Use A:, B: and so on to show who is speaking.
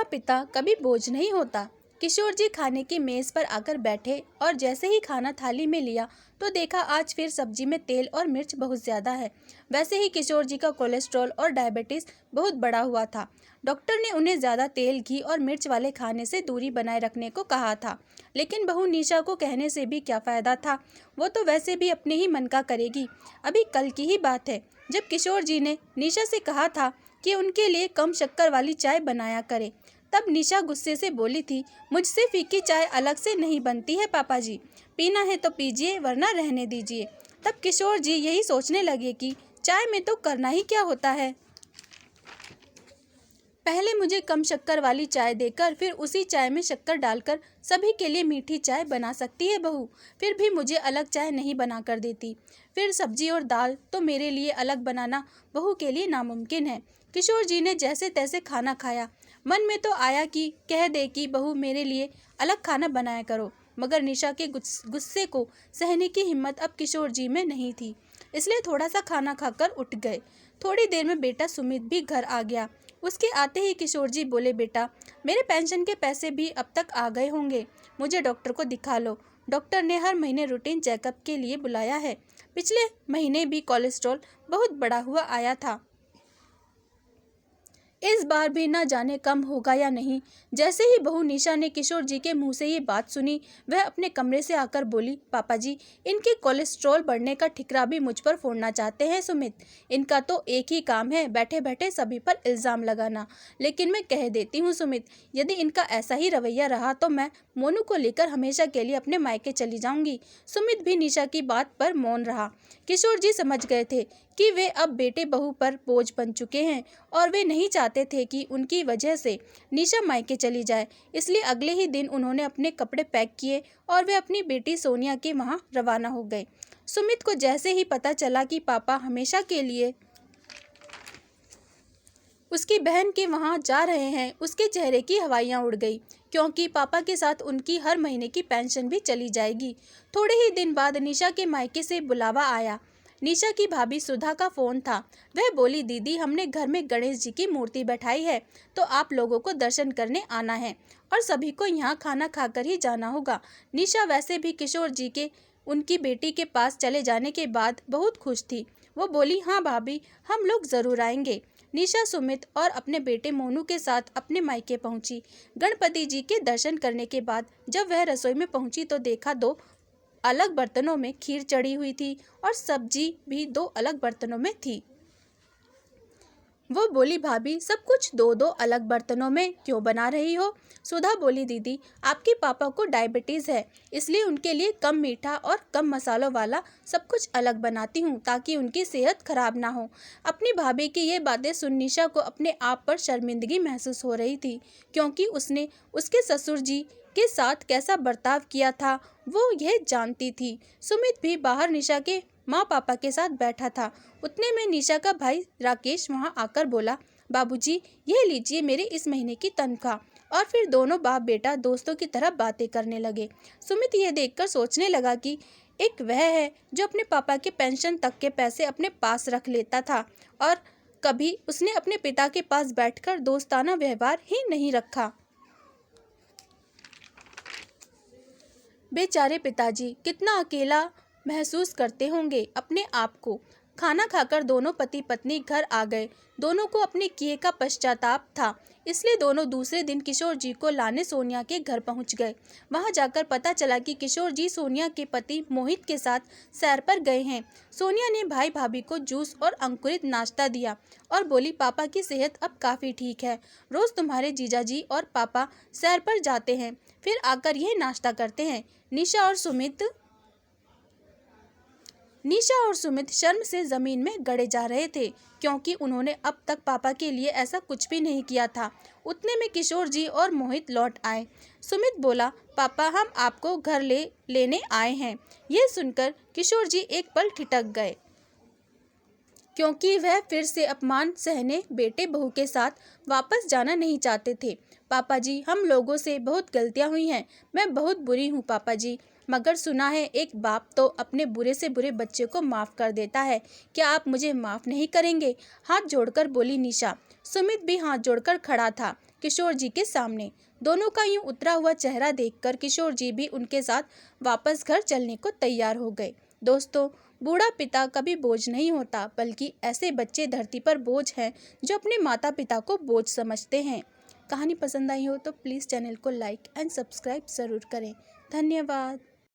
A: पिता कभी बोझ नहीं होता। किशोर जी खाने की मेज पर आकर बैठे और जैसे ही खाना थाली में लिया तो देखा आज फिर सब्जी में तेल और मिर्च बहुत ज्यादा है। वैसे ही किशोर जी का कोलेस्ट्रॉल और डायबिटीज बहुत बढ़ा हुआ था। डॉक्टर ने उन्हें ज्यादा तेल, घी और मिर्च वाले खाने से दूरी बनाए रखने को कहा था, लेकिन बहू निशा को कहने से भी क्या फायदा था। वो तो वैसे भी अपने ही मन का करेगी। अभी कल की ही बात है जब किशोर जी ने निशा से कहा था कि उनके लिए कम शक्कर वाली चाय बनाया करे। तब निशा गुस्से से बोली थी, मुझसे फीकी चाय अलग से नहीं बनती है पापा जी, पीना है तो पीजिए वरना रहने दीजिए। तब किशोर जी यही सोचने लगे कि चाय में तो करना ही क्या होता है। पहले मुझे कम शक्कर वाली चाय देकर फिर उसी चाय में शक्कर डालकर सभी के लिए मीठी चाय बना सकती है बहू। फिर भी मुझे अलग चाय नहीं बना कर देती। फिर सब्जी और दाल तो मेरे लिए अलग बनाना बहू के लिए नामुमकिन है। किशोर जी ने जैसे तैसे खाना खाया। मन में तो आया कि कह दे कि बहू मेरे लिए अलग खाना बनाया करो, मगर निशा के गुस्से को सहने की हिम्मत अब किशोर जी में नहीं थी, इसलिए थोड़ा सा खाना खाकर उठ गए। थोड़ी देर में बेटा सुमित भी घर आ गया। उसके आते ही किशोर जी बोले, बेटा मेरे पेंशन के पैसे भी अब तक आ गए होंगे, मुझे डॉक्टर को दिखा लो। डॉक्टर ने हर महीने रूटीन चेकअप के लिए बुलाया है। पिछले महीने भी कोलेस्ट्रॉल बहुत बढ़ा हुआ आया था, इस बार भी न जाने कम होगा या नहीं। जैसे ही बहू निशा ने किशोर जी के मुंह से ये बात सुनी, वह अपने कमरे से आकर बोली, पापा जी इनके कोलेस्ट्रॉल बढ़ने का ठिकरा भी मुझ पर फोड़ना चाहते हैं सुमित। इनका तो एक ही काम है बैठे बैठे सभी पर इल्ज़ाम लगाना। लेकिन मैं कह देती हूँ सुमित, यदि इनका ऐसा ही रवैया रहा तो मैं मोनू को लेकर हमेशा के लिए अपने मायके चली जाऊंगी। सुमित भी निशा की बात पर मौन रहा। किशोर जी समझ गए थे कि वे अब बेटे बहू पर बोझ बन चुके हैं और वे नहीं चाहते थे कि उनकी वजह से निशा मायके चली जाए। इसलिए अगले ही दिन उन्होंने अपने कपड़े पैक किए और वे अपनी बेटी सोनिया के वहां रवाना हो गए। सुमित को जैसे ही पता चला कि पापा हमेशा के लिए उसकी बहन के वहां जा रहे हैं, उसके चेहरे की हवाइयां उड़ गई, क्योंकि पापा के साथ उनकी हर महीने की पेंशन भी चली जाएगी। थोड़े ही दिन बाद निशा के मायके से बुलावा आया। निशा की भाभी सुधा का फोन था। वह बोली, दीदी हमने घर में गणेश जी की मूर्ति बैठाई है तो आप लोगों को दर्शन करने आना है और सभी को यहाँ खाना खाकर ही जाना होगा। निशा वैसे भी किशोर जी के उनकी बेटी के पास चले जाने के बाद बहुत खुश थी। वो बोली, हाँ भाभी हम लोग जरूर आएंगे। निशा सुमित और अपने बेटे मोनू के साथ अपने मायके पहुंची। गणपति जी के दर्शन करने के बाद जब वह रसोई में पहुंची तो देखा दो अलग बर्तनों में खीर चढ़ी हुई थी और सब्जी भी दो अलग बर्तनों में थी। वो बोली, भाभी सब कुछ दो दो अलग बर्तनों में क्यों बना रही हो? सुधा बोली, दीदी आपके पापा को डायबिटीज़ है, इसलिए उनके लिए कम मीठा और कम मसालों वाला सब कुछ अलग बनाती हूँ ताकि उनकी सेहत खराब ना हो। अपनी भाभी की ये बातें सुन निशा को अपने आप पर शर्मिंदगी महसूस हो रही थी, क्योंकि उसने उसके ससुर जी के साथ कैसा बर्ताव किया था वो यह जानती थी। सुमित भी बाहर निशा के माँ पापा के साथ बैठा था। उतने में निशा का भाई राकेश वहां आकर बोला, बाबूजी यह लीजिए मेरे इस महीने की तनख्वाह। और फिर दोनों बाप बेटा दोस्तों की तरह बातें करने लगे। सुमित यह देखकर सोचने लगा कि एक वह है जो अपने पापा के पेंशन तक के पैसे अपने पास रख लेता था और कभी उसने अपने पिता के पास बैठकर दोस्ताना व्यवहार ही नहीं रखा। बेचारे पिताजी कितना अकेला महसूस करते होंगे अपने आप को। खाना खाकर दोनों पति पत्नी घर आ गए। दोनों को अपने किए का पश्चाताप था, इसलिए दोनों दूसरे दिन किशोर जी को लाने सोनिया के घर पहुंच गए। वहां जाकर पता चला कि किशोर जी सोनिया के पति मोहित के साथ सैर पर गए हैं। सोनिया ने भाई भाभी को जूस और अंकुरित नाश्ता दिया और बोली, पापा की सेहत अब काफ़ी ठीक है। रोज़ तुम्हारे जीजाजी और पापा सैर पर जाते हैं, फिर आकर यह नाश्ता करते हैं। निशा और सुमित शर्म से जमीन में गड़े जा रहे थे, क्योंकि उन्होंने अब तक पापा के लिए ऐसा कुछ भी नहीं किया था। उतने में किशोर जी और मोहित लौट आए। सुमित बोला, पापा हम आपको घर लेने आए हैं। यह सुनकर किशोर जी एक पल ठिठक गए, क्योंकि वह फिर से अपमान सहने बेटे बहू के साथ वापस जाना नहीं चाहते थे। पापा जी हम लोगों से बहुत गलतियां हुई हैं, मैं बहुत बुरी हूँ पापा जी, मगर सुना है एक बाप तो अपने बुरे से बुरे बच्चे को माफ़ कर देता है, क्या आप मुझे माफ़ नहीं करेंगे? हाथ जोड़कर बोली निशा। सुमित भी हाथ जोड़कर खड़ा था। किशोर जी के सामने। दोनों का यूं उतरा हुआ चेहरा देखकर किशोर जी भी उनके साथ वापस घर चलने को तैयार हो गए। दोस्तों, बूढ़ा पिता कभी बोझ नहीं होता, बल्कि ऐसे बच्चे धरती पर बोझ हैं जो अपने माता पिता को बोझ समझते हैं। कहानी पसंद आई हो तो प्लीज़ चैनल को लाइक एंड सब्सक्राइब ज़रूर करें। धन्यवाद।